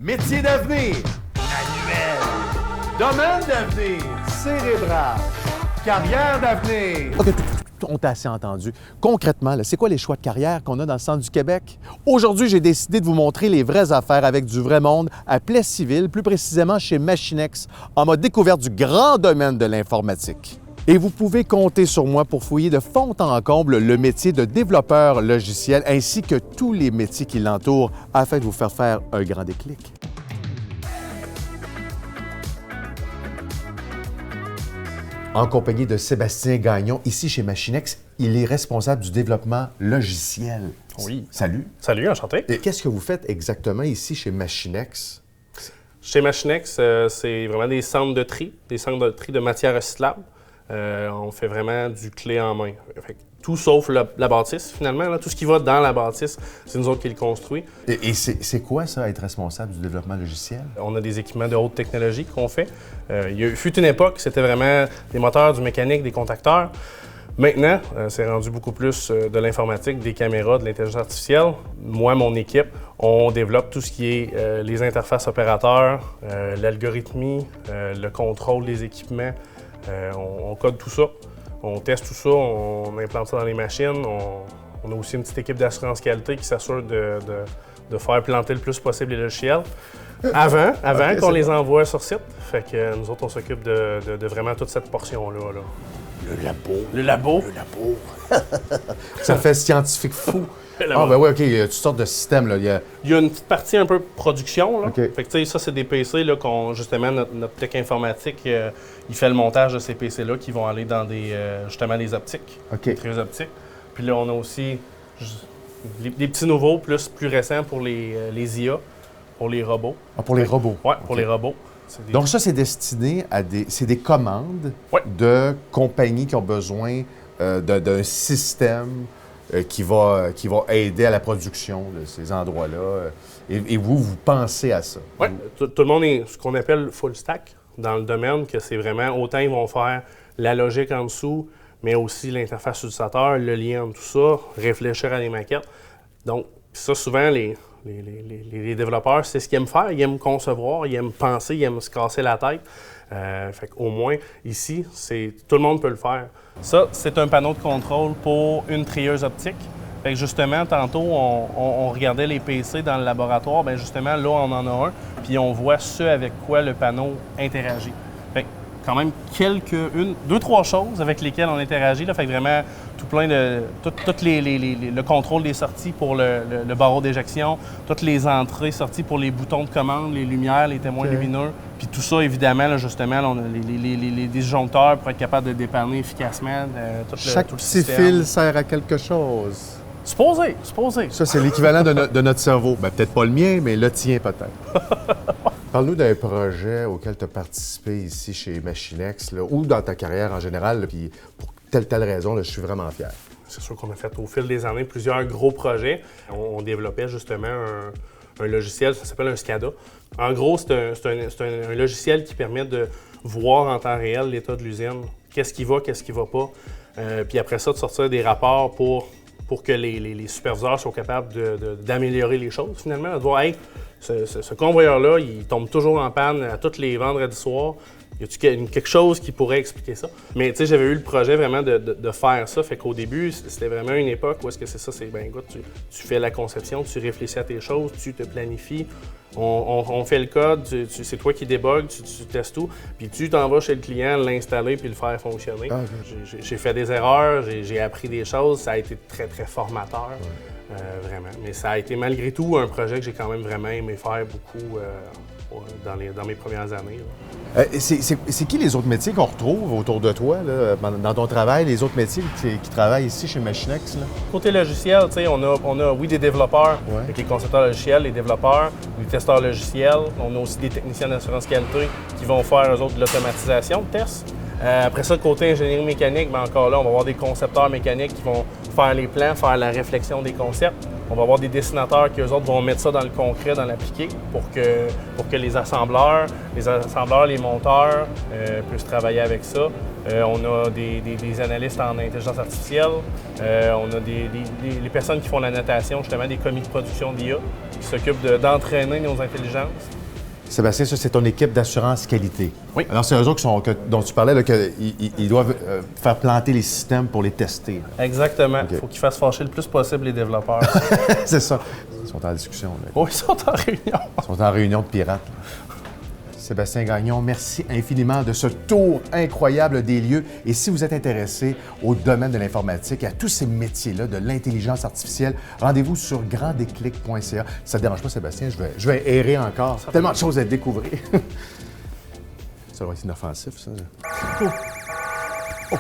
Métier d'avenir, manuel. Domaine d'avenir, cérébral. Carrière d'avenir. OK, on t'a assez entendu. Concrètement, c'est quoi les choix de carrière qu'on a dans le centre du Québec? Aujourd'hui, j'ai décidé de vous montrer les vraies affaires avec du vrai monde à Plessisville, plus précisément chez Machinex, en mode découverte du grand domaine de l'informatique. Et vous pouvez compter sur moi pour fouiller de fond en comble le métier de développeur logiciel ainsi que tous les métiers qui l'entourent afin de vous faire un grand déclic. En compagnie de Sébastien Gagnon, ici chez Machinex, il est responsable du développement logiciel. Oui. Salut. Salut, enchanté. Et qu'est-ce que vous faites exactement ici chez Machinex? Chez Machinex, c'est vraiment des centres de tri de matières recyclables. On fait vraiment du clé en main. Fait que tout sauf la bâtisse, finalement. Là, tout ce qui va dans la bâtisse, c'est nous autres qui le construit. Et c'est quoi ça, être responsable du développement logiciel? On a des équipements de haute technologie qu'on fait. Il fut une époque, c'était vraiment des moteurs, du mécanique, des contacteurs. Maintenant, c'est rendu beaucoup plus de l'informatique, des caméras, de l'intelligence artificielle. Moi, mon équipe, on développe tout ce qui est les interfaces opérateurs, l'algorithmie, le contrôle des équipements. On code tout ça, on teste tout ça, on implante ça dans les machines. On a aussi une petite équipe d'assurance qualité qui s'assure de faire planter le plus possible les logiciels avant Okay, qu'on les envoie sur site. Fait que nous autres, on s'occupe de vraiment toute cette portion-là. Là. Le labo. Le labo. Le labo. Ça fait scientifique fou. Ah, ben oui, OK, il y a toutes sortes de systèmes. Là. Il y a une petite partie un peu production. Là. Okay. Fait que, ça, c'est des PC là, justement, notre tech informatique, il fait le montage de ces PC-là qui vont aller dans justement des optiques, des trieuses optiques. Puis là, on a aussi des petits nouveaux, plus récents pour les IA, pour les robots. Ah, pour les robots? Oui, pour les robots. Donc ça, c'est destiné à des commandes de compagnies qui ont besoin d'un système qui va aider à la production de ces endroits-là. Et vous pensez à ça? Oui, tout le monde est ce qu'on appelle full stack dans le domaine, que c'est vraiment, autant ils vont faire la logique en dessous, mais aussi l'interface utilisateur, le lien entre tout ça, réfléchir à des maquettes. Donc, ça, souvent, les développeurs, c'est ce qu'ils aiment faire. Ils aiment concevoir, ils aiment penser, ils aiment se casser la tête. Fait qu'au moins, ici, tout le monde peut le faire. Ça, c'est un panneau de contrôle pour une trieuse optique. Fait que justement, tantôt, on regardait les PC dans le laboratoire. Bien justement, là, on en a un, puis on voit ce avec quoi le panneau interagit. Fait que quand même deux, trois choses avec lesquelles on interagit. Là, fait que vraiment, tout le contrôle des sorties pour le barreau d'éjection, toutes les entrées, sorties pour les boutons de commande, les lumières, les témoins lumineux. Puis tout ça, évidemment, là, justement, là, on a les disjoncteurs pour être capable de dépanner efficacement Chaque tout le petit système. fil sert à quelque chose. Supposé. Ça, c'est l'équivalent de notre cerveau. Ben, peut-être pas le mien, mais le tien, peut-être. Parle-nous d'un projet auquel tu as participé ici chez Machinex, là, ou dans ta carrière en général, là, puis pour telle raison, là, je suis vraiment fier. C'est sûr qu'on a fait au fil des années plusieurs gros projets. On développait justement un logiciel, ça s'appelle un SCADA. En gros, c'est un logiciel qui permet de voir en temps réel l'état de l'usine, qu'est-ce qui va pas. Puis après ça, de sortir des rapports pour que les superviseurs soient capables d'améliorer les choses, finalement. De voir, hey, ce convoyeur-là, il tombe toujours en panne à tous les vendredis soirs. Y a-t-il quelque chose qui pourrait expliquer ça? Mais tu sais, j'avais eu le projet vraiment de faire ça. Fait qu'au début, c'était vraiment une époque où est-ce que c'est ça? C'est, ben écoute, tu fais la conception, tu réfléchis à tes choses, tu te planifies. On fait le code, c'est toi qui débugs, tu testes tout, puis tu t'en vas chez le client, l'installer puis le faire fonctionner. Ah, okay. J'ai fait des erreurs, j'ai appris des choses, ça a été très, très formateur, vraiment. Mais ça a été malgré tout un projet que j'ai quand même vraiment aimé faire beaucoup dans mes premières années. C'est qui les autres métiers qu'on retrouve autour de toi, là, dans ton travail, les autres métiers qui travaillent ici chez Machinex? Là? Côté logiciel, on a oui, des développeurs, avec les concepteurs logiciels, les développeurs, les testeurs logiciels. On a aussi des techniciens d'assurance qualité qui vont faire, eux autres, de l'automatisation de tests. Après ça, côté ingénierie mécanique, bien encore là, on va avoir des concepteurs mécaniques qui vont faire les plans, faire la réflexion des concepts. On va avoir des dessinateurs qui, eux autres, vont mettre ça dans le concret, dans l'appliqué, pour que les assembleurs, les monteurs puissent travailler avec ça. On a des analystes en intelligence artificielle. On a les personnes qui font la notation, justement, des commis de production d'IA, qui qui s'occupe d'entraîner nos intelligences. Sébastien, ça, c'est ton équipe d'assurance qualité. Oui. Alors, c'est eux autres dont tu parlais, qu'ils doivent faire planter les systèmes pour les tester. Exactement. Il OK. faut qu'ils fassent fâcher le plus possible les développeurs. C'est ça. Ils sont en discussion. Là. Oh, ils sont en réunion. Ils sont en réunion de pirates. Sébastien Gagnon, merci infiniment de ce tour incroyable des lieux. Et si vous êtes intéressé au domaine de l'informatique et à tous ces métiers-là de l'intelligence artificielle, rendez-vous sur granddéclic.ca. Si ça ne te dérange pas, Sébastien, je vais errer encore. Tellement de choses à découvrir. Ça va être inoffensif, ça. Oh.